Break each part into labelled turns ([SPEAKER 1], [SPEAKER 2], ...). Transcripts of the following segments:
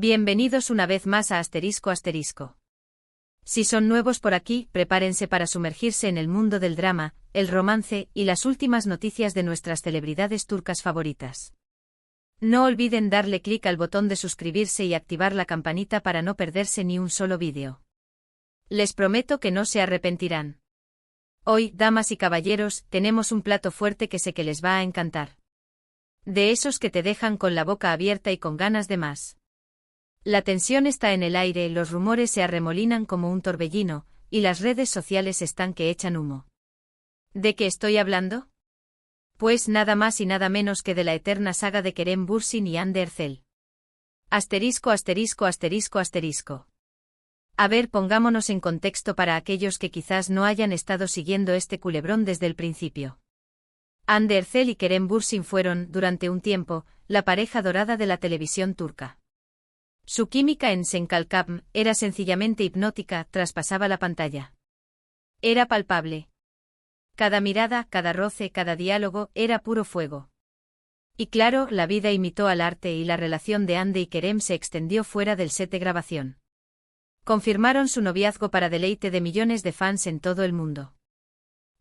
[SPEAKER 1] Bienvenidos una vez más a Asterisco Asterisco. Si son nuevos por aquí, prepárense para sumergirse en el mundo del drama, el romance y las últimas noticias de nuestras celebridades turcas favoritas. No olviden darle clic al botón de suscribirse y activar la campanita para no perderse ni un solo vídeo. Les prometo que no se arrepentirán. Hoy, damas y caballeros, tenemos un plato fuerte que sé que les va a encantar. De esos que te dejan con la boca abierta y con ganas de más. La tensión está en el aire, los rumores se arremolinan como un torbellino, y las redes sociales están que echan humo. ¿De qué estoy hablando? Pues nada más y nada menos que de la eterna saga de Kerem Bürsin y Hande Erçel. Asterisco asterisco asterisco asterisco. A ver, pongámonos en contexto para aquellos que quizás no hayan estado siguiendo este culebrón desde el principio. Hande Erçel y Kerem Bürsin fueron, durante un tiempo, la pareja dorada de la televisión turca. Su química en Senkalkam era sencillamente hipnótica, traspasaba la pantalla. Era palpable. Cada mirada, cada roce, cada diálogo, era puro fuego. Y claro, la vida imitó al arte y la relación de Hande y Kerem se extendió fuera del set de grabación. Confirmaron su noviazgo para deleite de millones de fans en todo el mundo.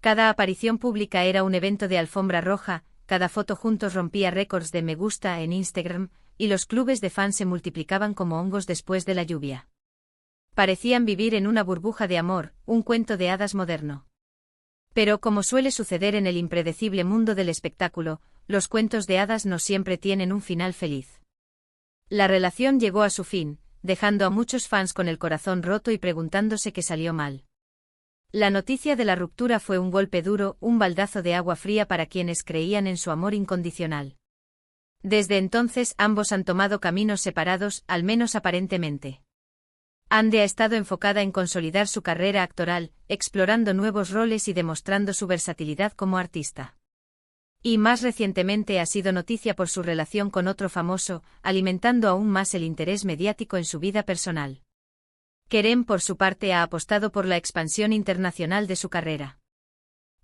[SPEAKER 1] Cada aparición pública era un evento de alfombra roja, cada foto juntos rompía récords de me gusta en Instagram, y los clubes de fans se multiplicaban como hongos después de la lluvia. Parecían vivir en una burbuja de amor, un cuento de hadas moderno. Pero como suele suceder en el impredecible mundo del espectáculo, los cuentos de hadas no siempre tienen un final feliz. La relación llegó a su fin, dejando a muchos fans con el corazón roto y preguntándose qué salió mal. La noticia de la ruptura fue un golpe duro, un baldazo de agua fría para quienes creían en su amor incondicional. Desde entonces ambos han tomado caminos separados, al menos aparentemente. Hande ha estado enfocada en consolidar su carrera actoral, explorando nuevos roles y demostrando su versatilidad como artista. Y más recientemente ha sido noticia por su relación con otro famoso, alimentando aún más el interés mediático en su vida personal. Kerem, por su parte, ha apostado por la expansión internacional de su carrera.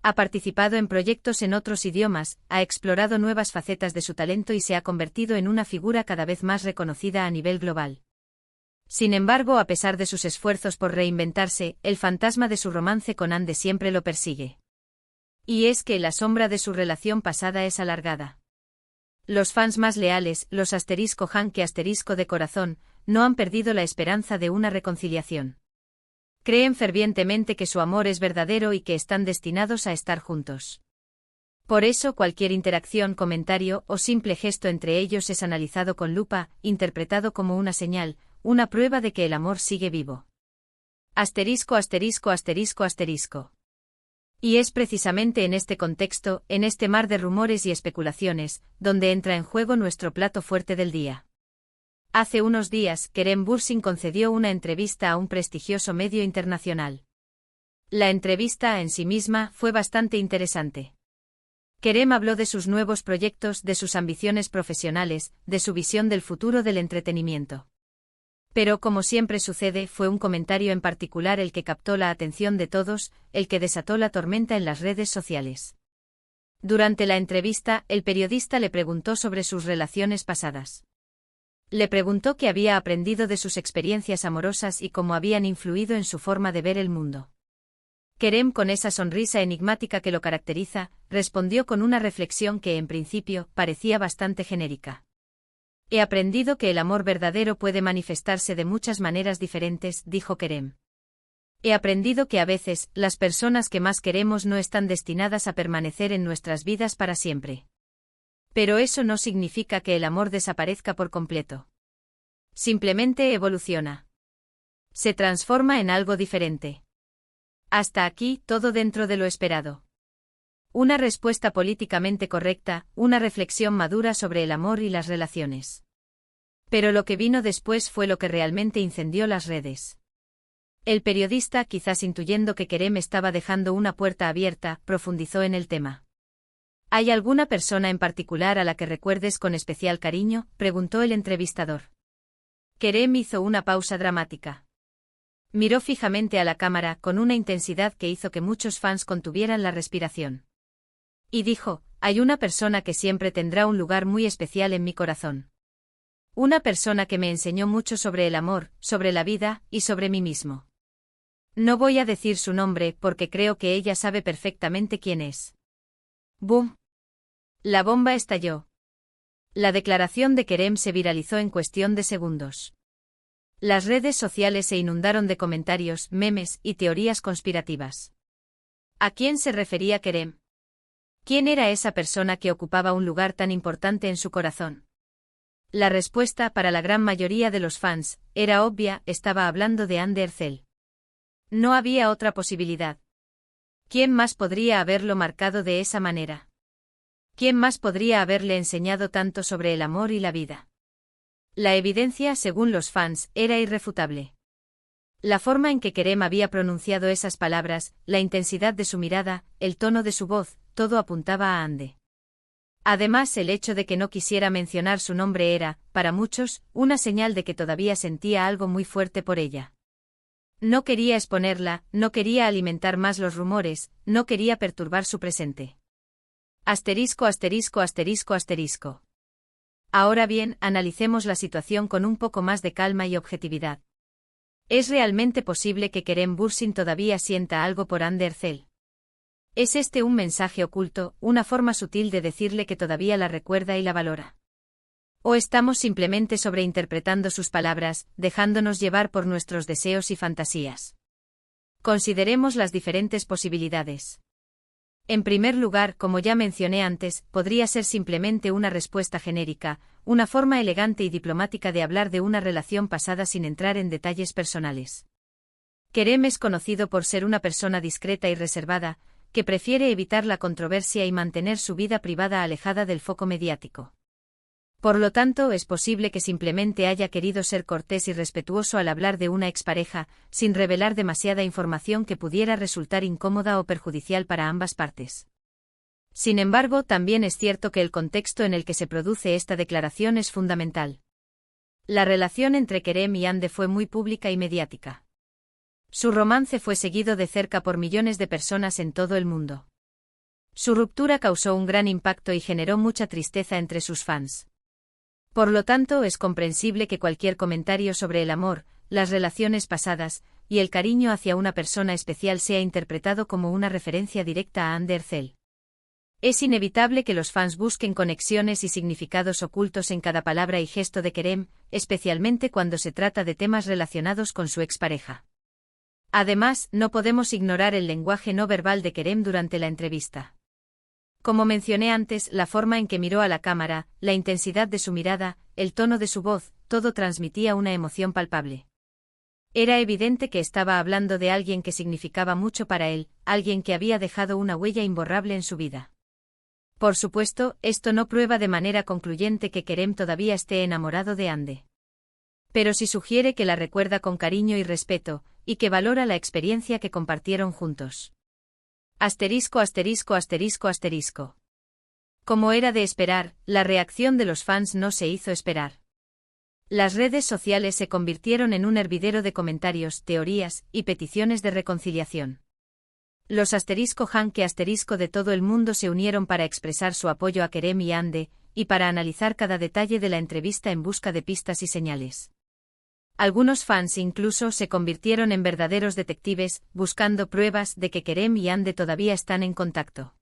[SPEAKER 1] Ha participado en proyectos en otros idiomas, ha explorado nuevas facetas de su talento y se ha convertido en una figura cada vez más reconocida a nivel global. Sin embargo, a pesar de sus esfuerzos por reinventarse, el fantasma de su romance con Hande siempre lo persigue. Y es que la sombra de su relación pasada es alargada. Los fans más leales, los asterisco Han que asterisco de corazón, no han perdido la esperanza de una reconciliación. Creen fervientemente que su amor es verdadero y que están destinados a estar juntos. Por eso cualquier interacción, comentario o simple gesto entre ellos es analizado con lupa, interpretado como una señal, una prueba de que el amor sigue vivo. Asterisco asterisco asterisco asterisco. Y es precisamente en este contexto, en este mar de rumores y especulaciones, donde entra en juego nuestro plato fuerte del día. Hace unos días, Kerem Bürsin concedió una entrevista a un prestigioso medio internacional. La entrevista en sí misma fue bastante interesante. Kerem habló de sus nuevos proyectos, de sus ambiciones profesionales, de su visión del futuro del entretenimiento. Pero como siempre sucede, fue un comentario en particular el que captó la atención de todos, el que desató la tormenta en las redes sociales. Durante la entrevista, el periodista le preguntó sobre sus relaciones pasadas. Le preguntó qué había aprendido de sus experiencias amorosas y cómo habían influido en su forma de ver el mundo. Kerem, con esa sonrisa enigmática que lo caracteriza, respondió con una reflexión que en principio parecía bastante genérica. He aprendido que el amor verdadero puede manifestarse de muchas maneras diferentes, dijo Kerem. He aprendido que a veces, las personas que más queremos no están destinadas a permanecer en nuestras vidas para siempre. Pero eso no significa que el amor desaparezca por completo. Simplemente evoluciona. Se transforma en algo diferente. Hasta aquí, todo dentro de lo esperado. Una respuesta políticamente correcta, una reflexión madura sobre el amor y las relaciones. Pero lo que vino después fue lo que realmente incendió las redes. El periodista, quizás intuyendo que Kerem estaba dejando una puerta abierta, profundizó en el tema. ¿Hay alguna persona en particular a la que recuerdes con especial cariño?, preguntó el entrevistador. Kerem hizo una pausa dramática. Miró fijamente a la cámara con una intensidad que hizo que muchos fans contuvieran la respiración. Y dijo, hay una persona que siempre tendrá un lugar muy especial en mi corazón. Una persona que me enseñó mucho sobre el amor, sobre la vida, y sobre mí mismo. No voy a decir su nombre porque creo que ella sabe perfectamente quién es. ¡Bum! La bomba estalló. La declaración de Kerem se viralizó en cuestión de segundos. Las redes sociales se inundaron de comentarios, memes y teorías conspirativas. ¿A quién se refería Kerem? ¿Quién era esa persona que ocupaba un lugar tan importante en su corazón? La respuesta para la gran mayoría de los fans era obvia, estaba hablando de Hande Erçel. No había otra posibilidad. ¿Quién más podría haberlo marcado de esa manera? ¿Quién más podría haberle enseñado tanto sobre el amor y la vida? La evidencia, según los fans, era irrefutable. La forma en que Kerem había pronunciado esas palabras, la intensidad de su mirada, el tono de su voz, todo apuntaba a Hande. Además, el hecho de que no quisiera mencionar su nombre era, para muchos, una señal de que todavía sentía algo muy fuerte por ella. No quería exponerla, no quería alimentar más los rumores, no quería perturbar su presente. Asterisco, asterisco, asterisco, asterisco. Ahora bien, analicemos la situación con un poco más de calma y objetividad. ¿Es realmente posible que Kerem Bürsin todavía sienta algo por Hande Erçel? ¿Es este un mensaje oculto, una forma sutil de decirle que todavía la recuerda y la valora? ¿O estamos simplemente sobreinterpretando sus palabras, dejándonos llevar por nuestros deseos y fantasías? Consideremos las diferentes posibilidades. En primer lugar, como ya mencioné antes, podría ser simplemente una respuesta genérica, una forma elegante y diplomática de hablar de una relación pasada sin entrar en detalles personales. Kerem es conocido por ser una persona discreta y reservada, que prefiere evitar la controversia y mantener su vida privada alejada del foco mediático. Por lo tanto, es posible que simplemente haya querido ser cortés y respetuoso al hablar de una expareja, sin revelar demasiada información que pudiera resultar incómoda o perjudicial para ambas partes. Sin embargo, también es cierto que el contexto en el que se produce esta declaración es fundamental. La relación entre Kerem y Hande fue muy pública y mediática. Su romance fue seguido de cerca por millones de personas en todo el mundo. Su ruptura causó un gran impacto y generó mucha tristeza entre sus fans. Por lo tanto, es comprensible que cualquier comentario sobre el amor, las relaciones pasadas, y el cariño hacia una persona especial sea interpretado como una referencia directa a Hande Erçel. Es inevitable que los fans busquen conexiones y significados ocultos en cada palabra y gesto de Kerem, especialmente cuando se trata de temas relacionados con su expareja. Además, no podemos ignorar el lenguaje no verbal de Kerem durante la entrevista. Como mencioné antes, la forma en que miró a la cámara, la intensidad de su mirada, el tono de su voz, todo transmitía una emoción palpable. Era evidente que estaba hablando de alguien que significaba mucho para él, alguien que había dejado una huella imborrable en su vida. Por supuesto, esto no prueba de manera concluyente que Kerem todavía esté enamorado de Hande. Pero sí sugiere que la recuerda con cariño y respeto, y que valora la experiencia que compartieron juntos. Asterisco, asterisco, asterisco, asterisco. Como era de esperar, la reacción de los fans no se hizo esperar. Las redes sociales se convirtieron en un hervidero de comentarios, teorías y peticiones de reconciliación. Los asterisco Hanke asterisco de todo el mundo se unieron para expresar su apoyo a Kerem y Hande, y para analizar cada detalle de la entrevista en busca de pistas y señales. Algunos fans incluso se convirtieron en verdaderos detectives, buscando pruebas de que Kerem y Hande todavía están en contacto.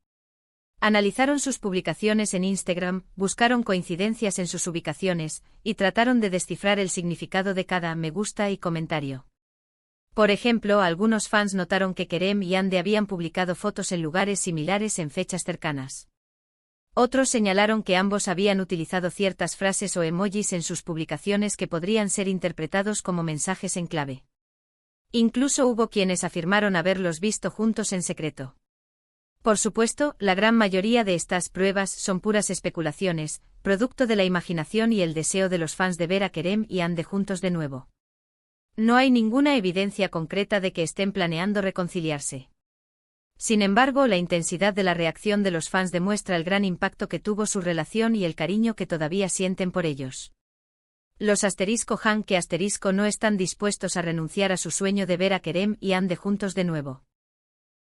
[SPEAKER 1] Analizaron sus publicaciones en Instagram, buscaron coincidencias en sus ubicaciones, y trataron de descifrar el significado de cada me gusta y comentario. Por ejemplo, algunos fans notaron que Kerem y Hande habían publicado fotos en lugares similares en fechas cercanas. Otros señalaron que ambos habían utilizado ciertas frases o emojis en sus publicaciones que podrían ser interpretados como mensajes en clave. Incluso hubo quienes afirmaron haberlos visto juntos en secreto. Por supuesto, la gran mayoría de estas pruebas son puras especulaciones, producto de la imaginación y el deseo de los fans de ver a Kerem y Hande juntos de nuevo. No hay ninguna evidencia concreta de que estén planeando reconciliarse. Sin embargo, la intensidad de la reacción de los fans demuestra el gran impacto que tuvo su relación y el cariño que todavía sienten por ellos. Los asterisco Hanke asterisco no están dispuestos a renunciar a su sueño de ver a Kerem y Hande juntos de nuevo.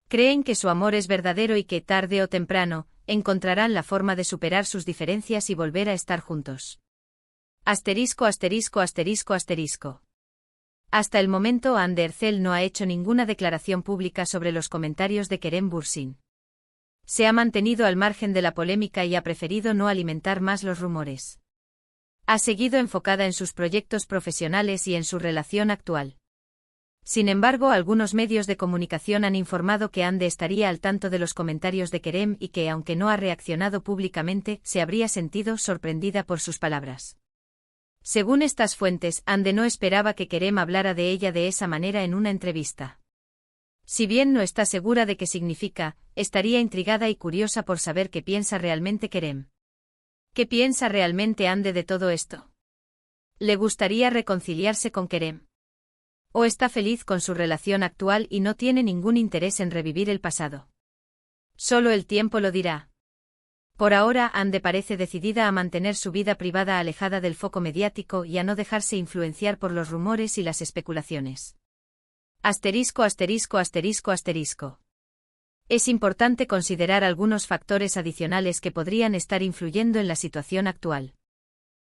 [SPEAKER 1] Creen que su amor es verdadero y que, tarde o temprano, encontrarán la forma de superar sus diferencias y volver a estar juntos. Asterisco asterisco asterisco asterisco. Hasta el momento Hande Erçel no ha hecho ninguna declaración pública sobre los comentarios de Kerem Bürsin. Se ha mantenido al margen de la polémica y ha preferido no alimentar más los rumores. Ha seguido enfocada en sus proyectos profesionales y en su relación actual. Sin embargo, algunos medios de comunicación han informado que Hande estaría al tanto de los comentarios de Kerem y que, aunque no ha reaccionado públicamente, se habría sentido sorprendida por sus palabras. Según estas fuentes, Hande no esperaba que Kerem hablara de ella de esa manera en una entrevista. Si bien no está segura de qué significa, estaría intrigada y curiosa por saber qué piensa realmente Kerem. ¿Qué piensa realmente Hande de todo esto? ¿Le gustaría reconciliarse con Kerem? ¿O está feliz con su relación actual y no tiene ningún interés en revivir el pasado? Solo el tiempo lo dirá. Por ahora, Hande parece decidida a mantener su vida privada alejada del foco mediático y a no dejarse influenciar por los rumores y las especulaciones. Asterisco asterisco asterisco asterisco. Es importante considerar algunos factores adicionales que podrían estar influyendo en la situación actual.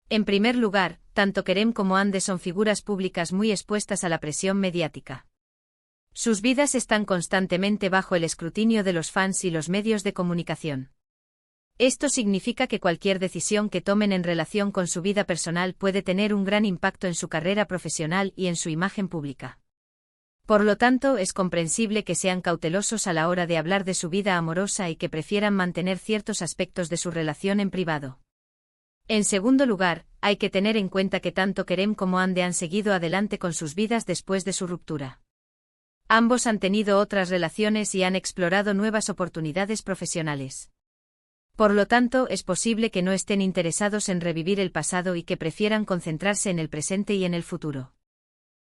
[SPEAKER 1] En primer lugar, tanto Kerem como Hande son figuras públicas muy expuestas a la presión mediática. Sus vidas están constantemente bajo el escrutinio de los fans y los medios de comunicación. Esto significa que cualquier decisión que tomen en relación con su vida personal puede tener un gran impacto en su carrera profesional y en su imagen pública. Por lo tanto, es comprensible que sean cautelosos a la hora de hablar de su vida amorosa y que prefieran mantener ciertos aspectos de su relación en privado. En segundo lugar, hay que tener en cuenta que tanto Kerem como Hande han seguido adelante con sus vidas después de su ruptura. Ambos han tenido otras relaciones y han explorado nuevas oportunidades profesionales. Por lo tanto, es posible que no estén interesados en revivir el pasado y que prefieran concentrarse en el presente y en el futuro.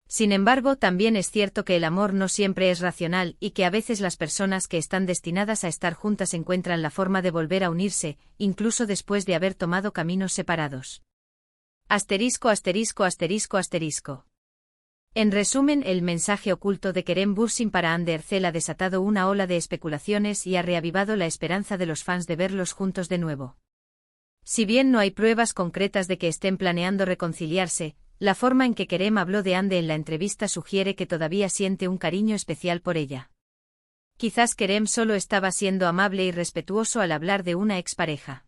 [SPEAKER 1] Sin embargo, también es cierto que el amor no siempre es racional y que a veces las personas que están destinadas a estar juntas encuentran la forma de volver a unirse, incluso después de haber tomado caminos separados. Asterisco asterisco asterisco asterisco. En resumen, el mensaje oculto de Kerem Bürsin para Hande Erçel ha desatado una ola de especulaciones y ha reavivado la esperanza de los fans de verlos juntos de nuevo. Si bien no hay pruebas concretas de que estén planeando reconciliarse, la forma en que Kerem habló de Hande en la entrevista sugiere que todavía siente un cariño especial por ella. Quizás Kerem solo estaba siendo amable y respetuoso al hablar de una expareja.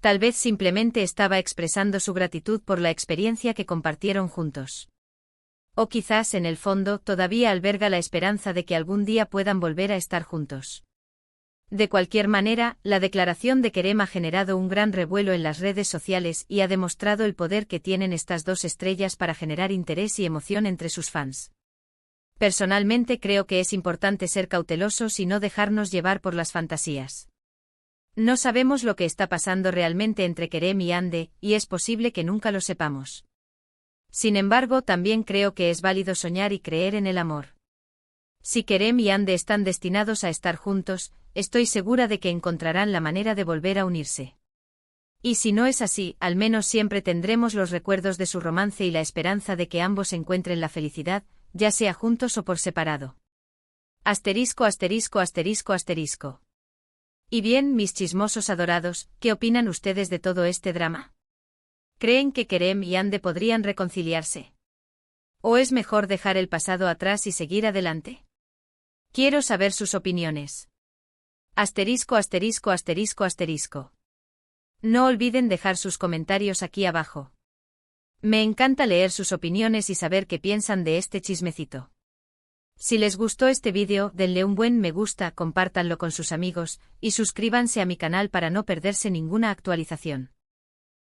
[SPEAKER 1] Tal vez simplemente estaba expresando su gratitud por la experiencia que compartieron juntos. O quizás en el fondo todavía alberga la esperanza de que algún día puedan volver a estar juntos. De cualquier manera, la declaración de Kerem ha generado un gran revuelo en las redes sociales y ha demostrado el poder que tienen estas dos estrellas para generar interés y emoción entre sus fans. Personalmente creo que es importante ser cautelosos y no dejarnos llevar por las fantasías. No sabemos lo que está pasando realmente entre Kerem y Hande, y es posible que nunca lo sepamos. Sin embargo, también creo que es válido soñar y creer en el amor. Si Kerem y Hande están destinados a estar juntos, estoy segura de que encontrarán la manera de volver a unirse. Y si no es así, al menos siempre tendremos los recuerdos de su romance y la esperanza de que ambos encuentren la felicidad, ya sea juntos o por separado. Asterisco asterisco asterisco asterisco. Y bien, mis chismosos adorados, ¿qué opinan ustedes de todo este drama? ¿Creen que Kerem y Hande podrían reconciliarse? ¿O es mejor dejar el pasado atrás y seguir adelante? Quiero saber sus opiniones. Asterisco asterisco asterisco asterisco. No olviden dejar sus comentarios aquí abajo. Me encanta leer sus opiniones y saber qué piensan de este chismecito. Si les gustó este vídeo, denle un buen me gusta, compártanlo con sus amigos, y suscríbanse a mi canal para no perderse ninguna actualización.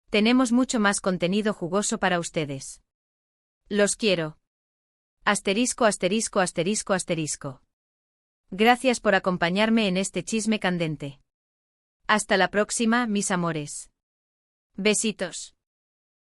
[SPEAKER 1] Tenemos mucho más contenido jugoso para ustedes. Los quiero. Asterisco asterisco asterisco asterisco. Gracias por acompañarme en este chisme candente. Hasta la próxima, mis amores. Besitos.